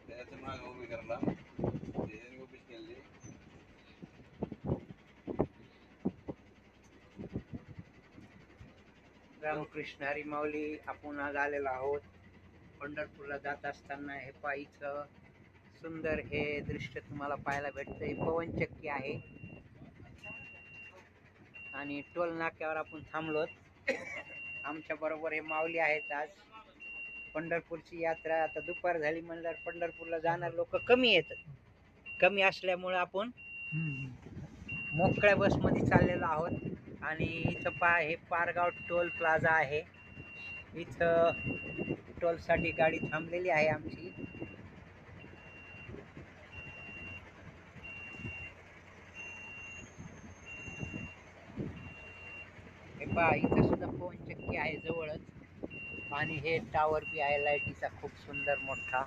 त्याच्या मागे उभी करला त्याने उभीच केली. रामकृष्ण हरी माऊली. आपण आज आलेलो आहोत पंढरपूरला जात असताना हे पायीचं सुंदर हे दृश्य तुम्हाला पाहायला भेटतंय. पवनचक्की आहे आणि टोल नाक्यावर आपण थांबलोत. आमच्या बरोबर हे माऊली आहेत. आज पंढरपूरची यात्रा, आता दुपार झाली म्हणल्यावर पंढरपूरला जाणार लोक कमी येतात. कमी असल्यामुळे आपण मोकळ्या बसमध्ये चाललेलो आहोत. आणि इथं हे पारगाव टोल प्लाझा आहे. इथं टोलसाठी गाडी थांबलेली आहे आमची. हे पहा, इथं सुद्धा पवनचक्की आहे जवळच. आणि हे टावर बी आहे लाईटीचा, खूप सुंदर मोठा.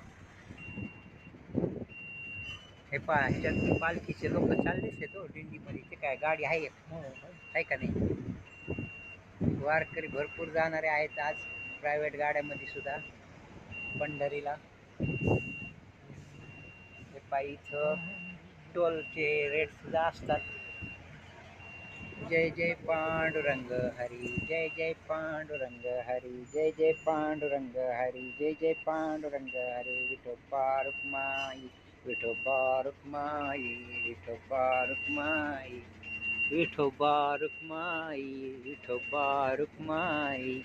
हे पहा, ह्याच्यात पालखीचे लोक चाललेच आहेत हो दिंडीमध्ये. ते काय गाडी आहे आहे का नाही? वारकरी भरपूर जाणारे आहेत आज प्रायव्हेट गाड्यामध्ये सुद्धा पंढरीला. हे पहा, इथं टोलचे रेट सुद्धा असतात. जय जय पांडुरंग हरी, जय जय पांडुरंग हरी, जय जय पांडुरंग हरी, जय जय पांडुरंग हरी. विठोबा रुक्माई, विठोबा रुक्माई, विठोबा रुक्माई, विठोबा रुक्माई, विठोबा रुक्माई.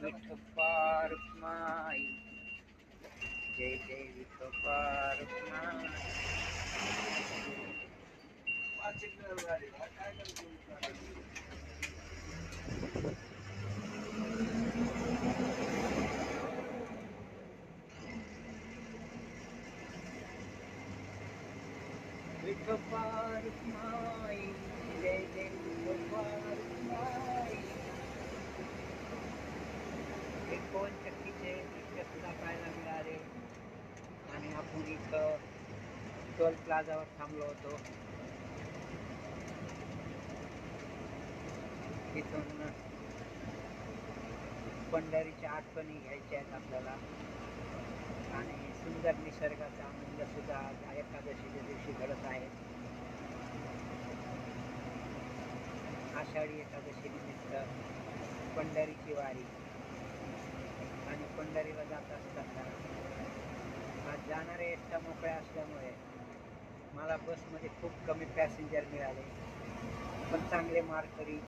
विठोबा रुक्माई, जय जय विठोबा रुक्माई. विठोबा रुक्माई, जय जय विठोबा रुक्माई. हे पवनचक्कीचे दृश्य सुद्धा पाहायला मिळाले. आणि आपण इथं टोल प्लाझावर थांबलो होतो. इथून पंढरीच्या आठवणी घ्यायच्या आहेत आपल्याला. आणि सुंदर निसर्गाचा आनंद सुद्धा एकादशीच्या दिवशी घडत आहे. आषाढी एकादशी निमित्त पंढरीची वारी. आणि पंढरीला जात असताना आज जाणारे एकटा मोकळ्या असल्यामुळे मला बसमध्ये खूप कमी पॅसेंजर मिळाले. पण चांगले मार्करी